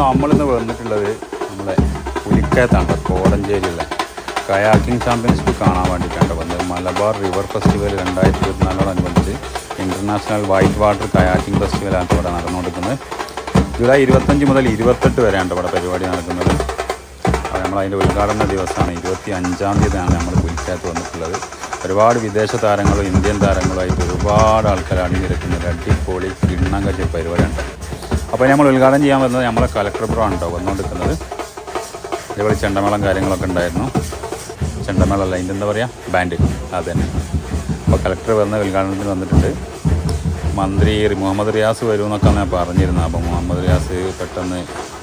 നമ്മളിന്ന് വന്നിട്ടുള്ളത് നമ്മളെ പുലിക്കയത്താണ്, കോടഞ്ചേരിയുള്ള കയാക്കിംഗ് ചാമ്പ്യൻഷിപ്പ് കാണാൻ വേണ്ടിയിട്ടാണ് വന്നത്. Malabar river festival 2024 international white water kayaking ഫെസ്റ്റിവലാണ് ഇവിടെ നടന്നുകൊടുക്കുന്നത്. ജൂലൈ 25 മുതൽ 28 വരെയാണ് ഇവിടെ പരിപാടി നടക്കുന്നത്. നമ്മളതിൻ്റെ ഉദ്ഘാടന ദിവസമാണ് 25-ാം തീയതിയാണ് നമ്മൾ പുലിക്കയത്ത് വന്നിട്ടുള്ളത്. ഒരുപാട് വിദേശ താരങ്ങളും ഇന്ത്യൻ താരങ്ങളുമായിട്ട് ഒരുപാട് ആൾക്കാർ അണിനിരക്കുന്ന ഒരു അടിപൊളി കിണ്ണം കെട്ടിയ പരിപാടിയുണ്ട്. അപ്പോൾ നമ്മൾ ഉദ്ഘാടനം ചെയ്യാൻ വരുന്നത് നമ്മളെ കലക്ടർ ബ്രോ ആണ് വന്നുകൊണ്ടിരിക്കുന്നത്. ഇതേപോലെ ചെണ്ടമേളം കാര്യങ്ങളൊക്കെ ഉണ്ടായിരുന്നു. ചെണ്ടമേളമല്ല, അതിൻ്റെ എന്താ പറയുക, ബാൻഡ്, അത് തന്നെ. അപ്പോൾ കലക്ടർ വന്ന ഉദ്ഘാടനത്തിന് വന്നിട്ടുണ്ട്. മന്ത്രി മുഹമ്മദ് റിയാസ് വരുമെന്നൊക്കെ ഞാൻ പറഞ്ഞിരുന്നു. അപ്പോൾ മുഹമ്മദ് റിയാസ് പെട്ടെന്ന്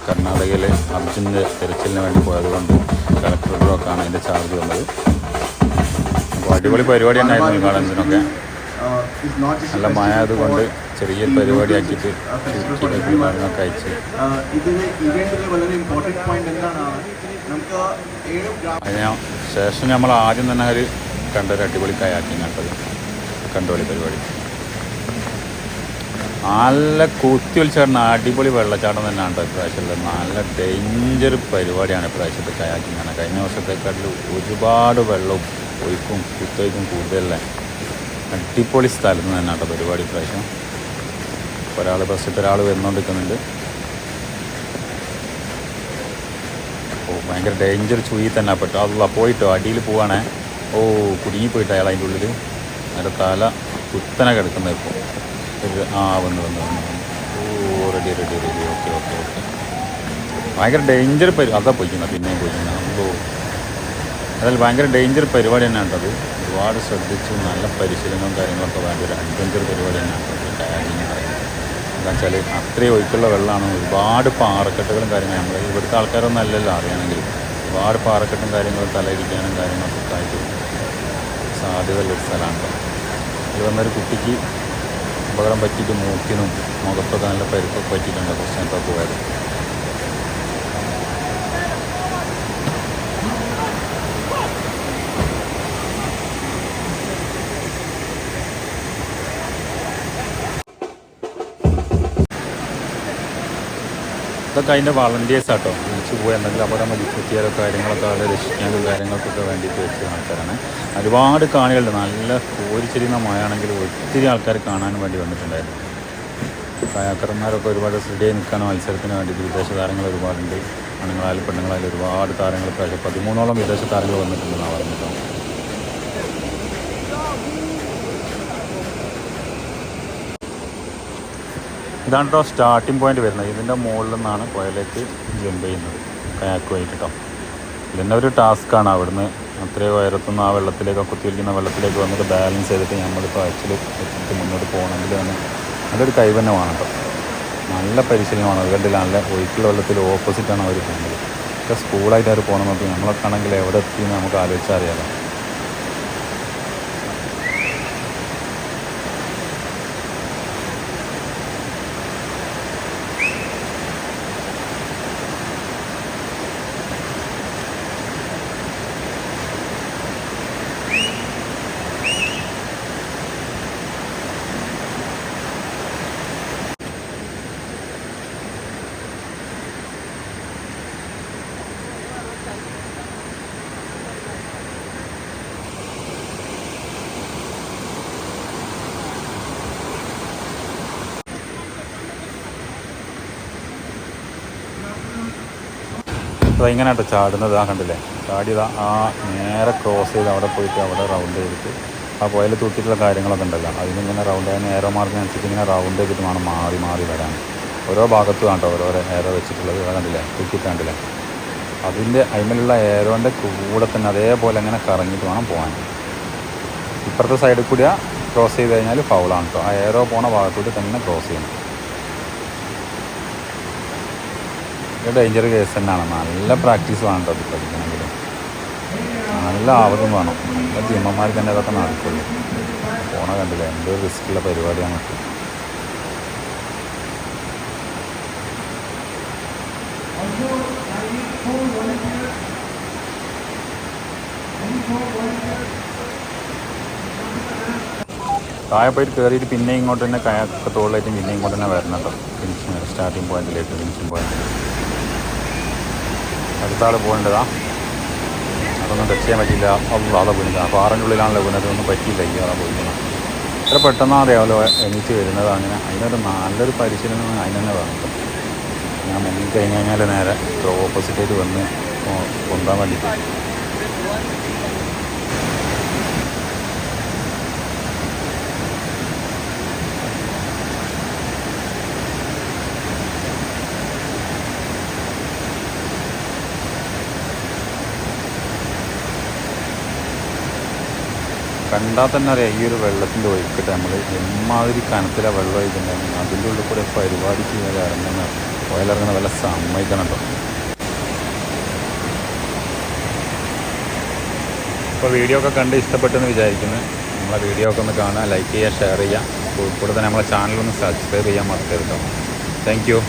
കർണാടകയിൽ അർജുൻ്റെ തിരച്ചിലിന് വേണ്ടി പോയതുകൊണ്ട് കലക്ടർ ബ്രോ ഒക്കെയാണ് അതിൻ്റെ ചാർജ് വന്നത്. അപ്പോൾ അടിപൊളി പരിപാടി തന്നെയായിരുന്നു ഉദ്ഘാടനത്തിനൊക്കെ. നല്ല മഴ അതുകൊണ്ട് ചെറിയൊരു പരിപാടിയാക്കിയിട്ട് കാര്യങ്ങളൊക്കെ അയച്ച് അതിന് ശേഷം നമ്മൾ ആദ്യം തന്നെ ഒരു കണ്ടൊരു അടിപൊളി കയാക്കിങ് കണ്ടത് കണ്ടോളി പരിപാടി. നല്ല കുത്തിയൊലിച്ചാടുന്ന അടിപൊളി വെള്ളച്ചാട്ടം തന്നെയാണ് കേട്ടോ ഇപ്രാവശ്യമുള്ളത്. നല്ല ഡേഞ്ചർ പരിപാടിയാണ് ഇപ്രാവശ്യത്തെ കയാക്കിങ് ആണ്. കഴിഞ്ഞ വർഷത്തെക്കാട്ടിൽ ഒരുപാട് വെള്ളവും ഒഴുക്കും കുത്തൊഴുക്കും കൂടുതലല്ലേ. അടിപൊളി സ്ഥലത്ത് തന്നെ കേട്ടോ പരിപാടി ഇപ്രാവശ്യം. ഒരാൾ ബസ്സിട്ട് ഒരാൾ വന്നുകൊണ്ടിരിക്കുന്നുണ്ട്. ഓ ഭയങ്കര ഡേഞ്ചർ ചുയി തന്നെ പെട്ടോ. അതല്ല പോയിട്ടോ അടിയിൽ പോവാണേ. ഓ കുടുങ്ങിപ്പോയിട്ടോ അയാൾ അതിൻ്റെ ഉള്ളിൽ. അതിൻ്റെ തല കുത്തനെ കിടക്കുന്നത് ഇപ്പോൾ. വന്ന് ഓ റെഡി ഓക്കെ. ഭയങ്കര ഡേഞ്ചർ അതാ പോയിക്കുന്നത്, പിന്നെയും പോയിക്കുന്നത്. ഓ അതായത് ഭയങ്കര ഡേഞ്ചർ പരിപാടി തന്നെയാണ് കേട്ടത്. ഒരുപാട് ശ്രദ്ധിച്ച് നല്ല പരിശീലനവും കാര്യങ്ങളൊക്കെ വേണ്ട ഒരു അഡ്വഞ്ചർ പരിപാടി തന്നെയാണ് കയാക്കിങ് പറയുന്നത്. എന്താ വെച്ചാൽ അത്രയും ഒഴുക്കുള്ള വെള്ളമാണ്. ഒരുപാട് പാറക്കെട്ടുകളും കാര്യങ്ങളും നമ്മൾ ഇവിടുത്തെ ആൾക്കാരൊന്നും അല്ലല്ലോ അറിയണമെങ്കിൽ. ഒരുപാട് പാറക്കെട്ടും കാര്യങ്ങളും തലയിരിക്കാനും കാര്യങ്ങളൊക്കെ ആയിട്ട് സാധ്യതയുള്ളൊരു സ്ഥലമാണ്. ഇത് വന്നൊരു കുട്ടിക്ക് അപകടം പറ്റിയിട്ട് മൂക്കിനും മുഖത്തൊക്കെ നല്ല പരിക്കൊക്കെ പറ്റിയിട്ടുണ്ട്. കുറച്ച് നേരത്തെ പോയത്. ഇതൊക്കെ അതിൻ്റെ വളണ്ടിയേഴ്സ് ആട്ടോ. വിളിച്ചു പോയി എന്തെങ്കിലും അപകടം പറ്റിയാലോ കാര്യങ്ങളൊക്കെ അവരെ രക്ഷിക്കാനും കാര്യങ്ങൾക്കൊക്കെ വേണ്ടിയിട്ട് വെച്ച ആൾക്കാരാണ്. ഒരുപാട് കാണികളുണ്ട്. നല്ല കോരിച്ചെരിയുന്ന മഴയാണെങ്കിൽ ഒത്തിരി ആൾക്കാർ കാണാനും വേണ്ടി വന്നിട്ടുണ്ടായിരുന്നു. കയാക്കർമാരൊക്കെ ഒരുപാട് റെഡിയായി നിൽക്കാനോ മത്സരത്തിന് വേണ്ടിയിട്ട് വിദേശ താരങ്ങൾ ഒരുപാടുണ്ട്. ആണുങ്ങളായാലും പെണ്ണുങ്ങളായാലും ഒരുപാട് താരങ്ങൾ 13ഓളം വിദേശ താരങ്ങൾ വന്നിട്ടുണ്ടെന്നാണ് പറഞ്ഞിട്ടോ. ഇതാണ് കേട്ടോ സ്റ്റാർട്ടിംഗ് പോയിന്റ് വരുന്നത്. ഇതിൻ്റെ മുകളിൽ നിന്നാണ് പുഴയിലേക്ക് ജമ്പ് ചെയ്യുന്നത് കയാക്കുമായിട്ട് കേട്ടോ. ഇതിൻ്റെ ഒരു ടാസ്ക്കാണ്. അവിടുന്ന് അത്രയും ഉയരത്തുനിന്ന് ആ വെള്ളത്തിലേക്ക് കുത്തിയിരിക്കുന്ന വെള്ളത്തിലേക്ക് വന്നിട്ട് ബാലൻസ് ചെയ്തിട്ട് നമ്മളിപ്പോൾ അച്ചിൽ വെച്ചിട്ട് മുന്നോട്ട് പോകണമെങ്കിൽ തന്നെ നല്ലൊരു കൈവന്നെ വേണം കേട്ടോ. നല്ല പരിശീലനമാണ്. അതുകൊണ്ട് നല്ല ഒഴുക്കുള്ള വെള്ളത്തിൽ ഓപ്പോസിറ്റാണ് അവർ പോകുന്നത്. ഒക്കെ സ്കൂളായിട്ട് അവർ പോകണം നോക്കി. നമ്മളൊക്കെ ആണെങ്കിൽ എവിടെ എത്തിയെന്ന് നമുക്ക് ആലോചിച്ചാൽ അറിയാമല്ലോ. അപ്പോൾ ഇങ്ങനെ കേട്ടോ ചാടുന്നത്. ആ കണ്ടില്ലേ, ചാടിയതാ ആ നേരെ ക്രോസ് ചെയ്ത് അവിടെ പോയിട്ട് അവിടെ റൗണ്ട് ചെയ്തിട്ട് ആ പുഴയിൽ തൂക്കിയിട്ടുള്ള കാര്യങ്ങളൊക്കെ ഉണ്ടല്ലോ, അതിനിങ്ങനെ റൗണ്ട് ആയി ഏറോ മാർക്കിനനുസരിച്ച് ഇങ്ങനെ റൗണ്ട് ചെയ്തിട്ട് വേണം മാറി വരാൻ. ഓരോ ഭാഗത്തും കണ്ടോ ഓരോ ഏറോ വെച്ചിട്ടുള്ളത്. കണ്ടില്ലേ, തൂക്കിയിട്ട് കണ്ടില്ലേ. അതിൻ്റെ അതിലുള്ള ഏരോൻ്റെ കൂടെ തന്നെ അതേപോലെ അങ്ങനെ കറങ്ങിയിട്ട് വേണം പോകാൻ. ഇപ്പുറത്തെ സൈഡിൽ കൂടി ക്രോസ് ചെയ്ത് കഴിഞ്ഞാൽ ഫൗളാണ് കേട്ടോ. ആ ഏറോ പോണ ഭാഗത്തൂടെ തന്നെ ക്രോസ് ചെയ്യണം. ഇത് ഡേഞ്ചർ കേസ് തന്നെയാണ്. നല്ല പ്രാക്ടീസ് വേണം കേട്ടോ. അത് പഠിക്കണമെങ്കിൽ നല്ല ആവതും വേണം. നല്ല ജിമ്മന്മാർക്ക് തന്നെ അതൊക്കെ നടക്കുള്ളൂ. പോണ കണ്ടില്ല, എന്തൊരു റിസ്ക്കുള്ള പരിപാടിയാണ്. താഴെ പോയിട്ട് കയറിയിട്ട് പിന്നെ ഇങ്ങോട്ട് തന്നെ കയാക്കൊക്കെ തോളിലായിട്ടും പിന്നെ ഇങ്ങോട്ട് തന്നെ വരണം കേട്ടോ. ഫിനിഷിങ് സ്റ്റാർട്ടിങ് പോയിന്റിലേക്ക് ഫിനിഷിങ് പോയിന്റിൽ അടുത്ത ആൾ പോകേണ്ടതാ. അതൊന്നും ടച്ച് ചെയ്യാൻ പറ്റില്ല. അതാ വീണത്. ആ പാറൻ്റെ ഉള്ളിലാണല്ലോ വീണത്. ഒന്നും പറ്റിയില്ല. അതാ പോയിരുന്നത്. എത്ര പെട്ടെന്നാണ് അറിയാമല്ലോ എണീറ്റ് വരുന്നത്. അങ്ങനെ അതിനൊരു നല്ലൊരു പരിശീലനം അതിന് തന്നെ വേണം. ഞാൻ മുന്നിൽ കഴിഞ്ഞ് കഴിഞ്ഞാൽ നേരെ ഓപ്പോസിറ്റായിട്ട് വന്ന് പൊന്താൻ വേണ്ടിയിട്ട്. കണ്ടാൽ തന്നെ അറിയാം ഈ ഒരു വെള്ളത്തിൻ്റെ ഒഴുക്കിട്ട് നമ്മൾ എമ്മാതിരി കനത്തിലാണ് വെള്ളം ഒഴിക്കുന്നുണ്ടെങ്കിൽ അതിൻ്റെ ഉള്ളിൽ കൂടെ പരിപാടിക്ക് ഇറങ്ങുന്ന ഓയിലിറങ്ങുന്ന വല്ല സമ്മതിക്കണം കേട്ടോ. ഇപ്പോൾ വീഡിയോ ഒക്കെ കണ്ട് ഇഷ്ടപ്പെട്ടെന്ന് വിചാരിക്കുന്നു. നമ്മളെ വീഡിയോ ഒക്കെ ഒന്ന് കാണുക, ലൈക്ക് ചെയ്യുക, ഷെയർ ചെയ്യുക. കൂടെ തന്നെ നമ്മളെ ചാനലൊന്ന് സബ്സ്ക്രൈബ് ചെയ്യാൻ മറക്കരുത് കേട്ടോ. Thank you.